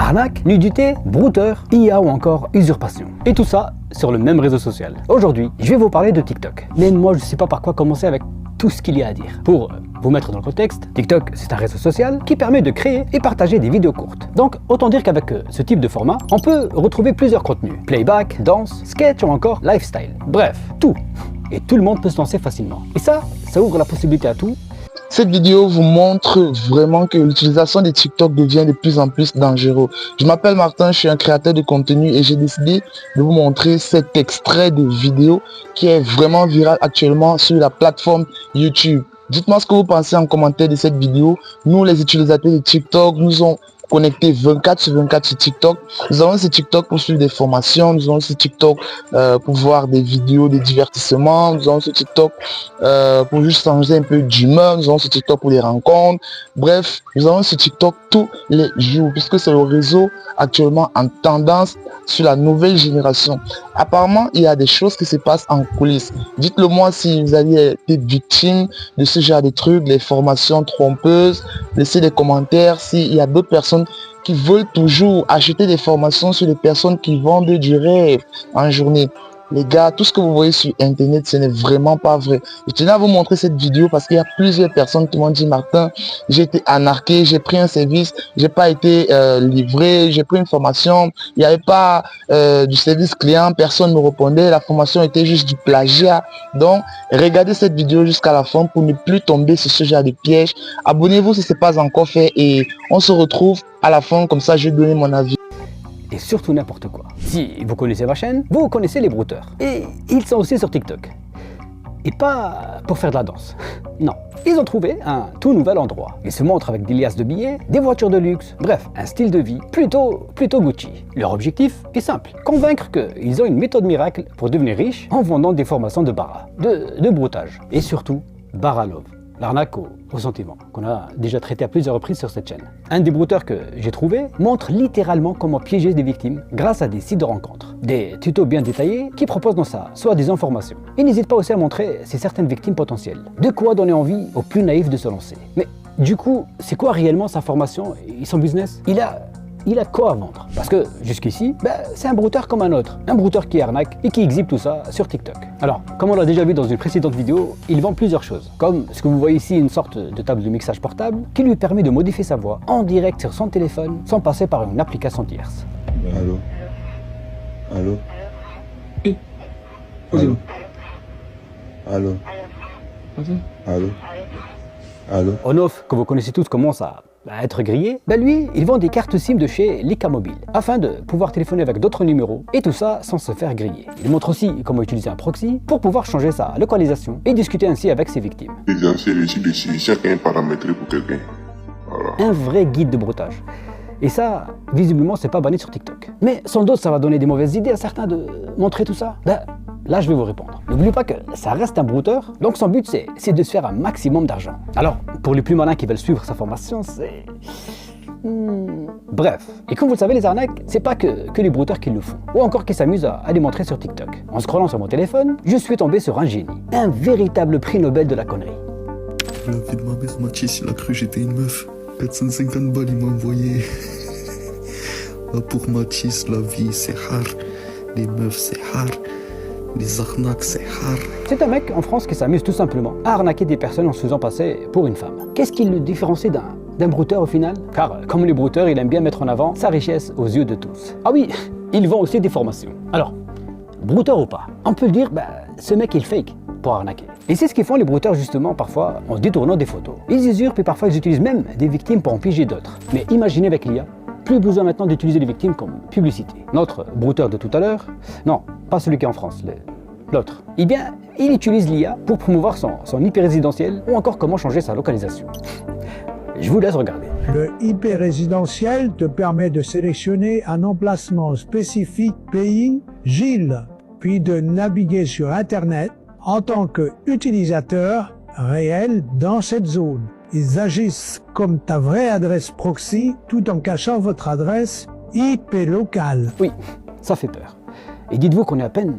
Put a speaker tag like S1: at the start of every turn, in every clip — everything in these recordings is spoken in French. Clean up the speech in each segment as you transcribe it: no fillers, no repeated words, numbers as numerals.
S1: Arnaque, nudité, brouteur, IA ou encore usurpation. Et tout ça sur le même réseau social. Aujourd'hui, je vais vous parler de TikTok. Mais moi, je ne sais pas par quoi commencer avec tout ce qu'il y a à dire. Pour vous mettre dans le contexte, TikTok, c'est un réseau social qui permet de créer et partager des vidéos courtes. Donc, autant dire qu'avec ce type de format, on peut retrouver plusieurs contenus. Playback, danse, sketch ou encore lifestyle. Bref, tout. Et tout le monde peut se lancer facilement. Et ça ouvre la possibilité à tout.
S2: Cette vidéo vous montre vraiment que l'utilisation des TikTok devient de plus en plus dangereux. Je m'appelle Martin, je suis un créateur de contenu et j'ai décidé de vous montrer cet extrait de vidéo qui est vraiment viral actuellement sur la plateforme YouTube. Dites-moi ce que vous pensez en commentaire de cette vidéo. Nous, les utilisateurs de TikTok, nous sommes connectés 24 sur 24 sur TikTok. Nous avons ce TikTok pour suivre des formations, nous avons ce TikTok pour voir des vidéos de divertissement, nous avons ce TikTok pour juste changer un peu d'humeur, nous avons ce TikTok pour les rencontres. Bref, nous avons ce TikTok tous les jours puisque c'est le réseau actuellement en tendance sur la nouvelle génération. Apparemment, il y a des choses qui se passent en coulisses. Dites-le moi si vous avez été victime de ce genre de trucs, les formations trompeuses. Laissez des commentaires s'il y a d'autres personnes qui veulent toujours acheter des formations sur les personnes qui vendent du rêve en journée. Les gars, tout ce que vous voyez sur internet, ce n'est vraiment pas vrai. Je tenais à vous montrer cette vidéo parce qu'il y a plusieurs personnes qui m'ont dit: Martin, j'ai été arnaqué, j'ai pris un service, j'ai pas été livré, j'ai pris une formation, il n'y avait pas du service client, personne ne me répondait, la formation était juste du plagiat. Donc, regardez cette vidéo jusqu'à la fin pour ne plus tomber sur ce genre de piège. Abonnez-vous si ce n'est pas encore fait et on se retrouve à la fin, comme ça je vais donner mon avis.
S1: Et surtout n'importe quoi. Si vous connaissez ma chaîne, vous connaissez les brouteurs. Et ils sont aussi sur TikTok. Et pas pour faire de la danse. Non. Ils ont trouvé un tout nouvel endroit. Ils se montrent avec des liasses de billets, des voitures de luxe, bref, un style de vie plutôt Gucci. Leur objectif est simple, convaincre qu'ils ont une méthode miracle pour devenir riches en vendant des formations de bara, de broutage. Et surtout, bara love. L'arnaque au sentiment, qu'on a déjà traité à plusieurs reprises sur cette chaîne. Un des brouteurs que j'ai trouvé montre littéralement comment piéger des victimes grâce à des sites de rencontres. Des tutos bien détaillés qui proposent dans ça soit des informations. Il n'hésite pas aussi à montrer ces certaines victimes potentielles. De quoi donner envie aux plus naïfs de se lancer. Mais du coup, c'est quoi réellement sa formation et son business? Il a quoi à vendre? Parce que jusqu'ici, c'est un brouteur comme un autre. Un brouteur qui arnaque et qui exhibe tout ça sur TikTok. Alors, comme on l'a déjà vu dans une précédente vidéo, il vend plusieurs choses. Comme ce que vous voyez ici, une sorte de table de mixage portable qui lui permet de modifier sa voix en direct sur son téléphone sans passer par une application tierce.
S3: Allô? Allô?
S4: Oui.
S3: Allô? Allô? Allô? Allô?
S1: On-off, que vous connaissez tous, commence à être grillé, lui, il vend des cartes SIM de chez Lika Mobile, afin de pouvoir téléphoner avec d'autres numéros, et tout ça sans se faire griller. Il montre aussi comment utiliser un proxy pour pouvoir changer sa localisation et discuter ainsi avec ses victimes.
S3: Chacun est paramétré pour quelqu'un. Voilà.
S1: Un vrai guide de broutage. Et ça, visiblement, c'est pas banni sur TikTok. Mais sans doute, ça va donner des mauvaises idées à certains de montrer tout ça. Là, je vais vous répondre. N'oubliez pas que ça reste un brouteur, donc son but, c'est de se faire un maximum d'argent. Alors, pour les plus malins qui veulent suivre sa formation, c'est... Bref, et comme vous le savez, les arnaques, c'est pas que les brouteurs qui le font, ou encore qui s'amusent à les montrer sur TikTok. En scrollant sur mon téléphone, je suis tombé sur un génie, un véritable prix Nobel de la connerie.
S5: La vie de ma mère, Mathis, il a cru que j'étais une meuf. 450 balles, il m'a envoyé. Là, pour Mathis, la vie, c'est rare. Les meufs, c'est rare. Les arnaques, c'est rare.
S1: C'est un mec en France qui s'amuse tout simplement à arnaquer des personnes en se faisant passer pour une femme. Qu'est-ce qui le différencie d'un brouteur au final? Car comme les brouteurs, il aime bien mettre en avant sa richesse aux yeux de tous. Ah oui, il vend aussi des formations. Alors, brouteur ou pas, on peut le dire, ce mec il fake pour arnaquer. Et c'est ce qu'ils font les brouteurs justement parfois en se détournant des photos. Ils usurpent et parfois ils utilisent même des victimes pour en piéger d'autres. Mais imaginez avec l'IA, plus besoin maintenant d'utiliser les victimes comme publicité. Notre brouteur de tout à l'heure, non, pas celui qui est en France, l'autre. Eh bien, il utilise l'IA pour promouvoir son hyper-résidentiel ou encore comment changer sa localisation. Je vous laisse regarder.
S6: Le hyper-résidentiel te permet de sélectionner un emplacement spécifique pays, Gilles, puis de naviguer sur Internet en tant qu'utilisateur réel dans cette zone. Ils agissent comme ta vraie adresse proxy tout en cachant votre adresse IP locale.
S1: Oui, ça fait peur. Et dites-vous qu'on est à peine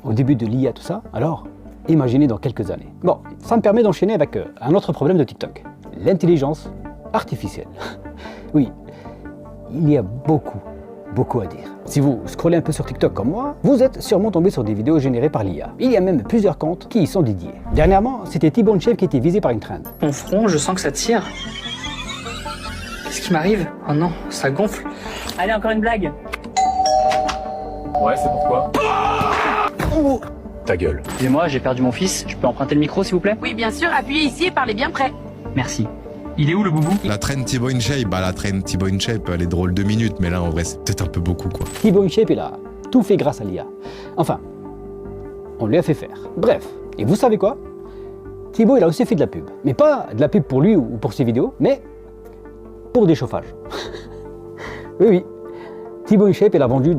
S1: au début de l'IA tout ça, alors imaginez dans quelques années. Bon, ça me permet d'enchaîner avec un autre problème de TikTok, l'intelligence artificielle. Oui, il y a beaucoup à dire. Si vous scrollez un peu sur TikTok comme moi, vous êtes sûrement tombé sur des vidéos générées par l'IA. Il y a même plusieurs comptes qui y sont dédiés. Dernièrement, c'était T-Bone Shape qui était visé par une trend.
S4: Mon front, je sens que ça tire. Qu'est-ce qui m'arrive? Oh non, ça gonfle. Allez, encore une blague.
S7: Ouais, c'est pourquoi?
S4: Oh.
S7: Ta gueule.
S4: Excusez-moi, j'ai perdu mon fils. Je peux emprunter le micro, s'il vous plaît?
S8: Oui, bien sûr, appuyez ici et parlez bien près.
S4: Merci. Il est où le boubou?
S9: La traîne T-Bone Shape, la traîne T-Bone Shape, elle est drôle 2 minutes, mais là en vrai c'est peut-être un peu beaucoup quoi.
S1: T-Bone Shape, il a tout fait grâce à l'IA. Enfin, on lui a fait faire. Bref, et vous savez quoi? Thibaut, il a aussi fait de la pub. Mais pas de la pub pour lui ou pour ses vidéos, mais pour des chauffages. Oui. T-Bone Shape, il a vendu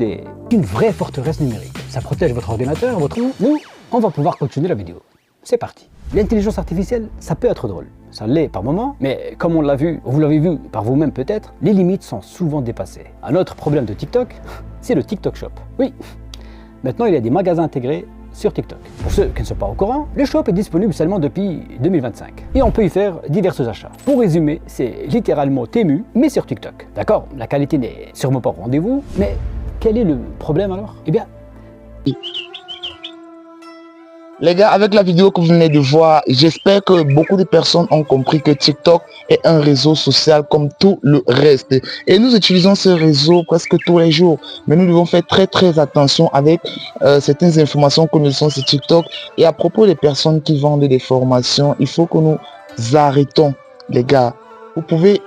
S1: une vraie forteresse numérique. Ça protège votre ordinateur, votre nom. Nous, on va pouvoir continuer la vidéo. C'est parti. L'intelligence artificielle, ça peut être drôle. Ça l'est par moment, mais comme on l'a vu, vous l'avez vu par vous-même peut-être, les limites sont souvent dépassées. Un autre problème de TikTok, c'est le TikTok Shop. Oui, maintenant il y a des magasins intégrés sur TikTok. Pour ceux qui ne sont pas au courant, le shop est disponible seulement depuis 2025 et on peut y faire divers achats. Pour résumer, c'est littéralement Temu, mais sur TikTok. D'accord, la qualité n'est sûrement pas au rendez-vous, mais quel est le problème alors? Eh bien,
S2: les gars, avec la vidéo que vous venez de voir, j'espère que beaucoup de personnes ont compris que TikTok est un réseau social comme tout le reste. Et nous utilisons ce réseau presque tous les jours. Mais nous devons faire très attention avec certaines informations que nous sommes sur TikTok. Et à propos des personnes qui vendent des formations, il faut que nous arrêtons, les gars. Vous pouvez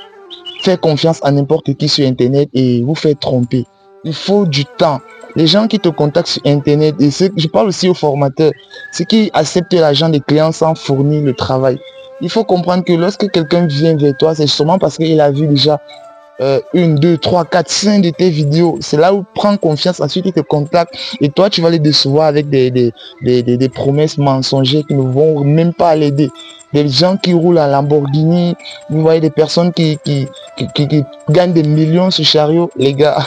S2: faire confiance à n'importe qui sur Internet et vous faire tromper. Il faut du temps. Les gens qui te contactent sur Internet, et je parle aussi aux formateurs, ceux qui acceptent l'argent des clients sans fournir le travail. Il faut comprendre que lorsque quelqu'un vient vers toi, c'est sûrement parce qu'il a vu déjà 1, 2, 3, 4, 5 de tes vidéos. C'est là où prend confiance, ensuite il te contacte et toi tu vas les décevoir avec des promesses mensongères qui ne vont même pas l'aider. Des gens qui roulent à Lamborghini, vous voyez des personnes qui gagnent des millions sur chariot. Les gars,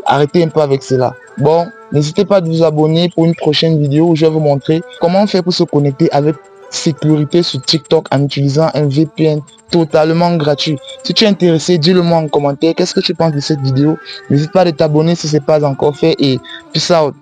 S2: arrêtez un peu avec cela. Bon, n'hésitez pas à vous abonner pour une prochaine vidéo où je vais vous montrer comment faire pour se connecter avec sécurité sur TikTok en utilisant un VPN totalement gratuit. Si tu es intéressé, dis-le moi en commentaire. Qu'est-ce que tu penses de cette vidéo? N'hésite pas à t'abonner si ce n'est pas encore fait et peace out.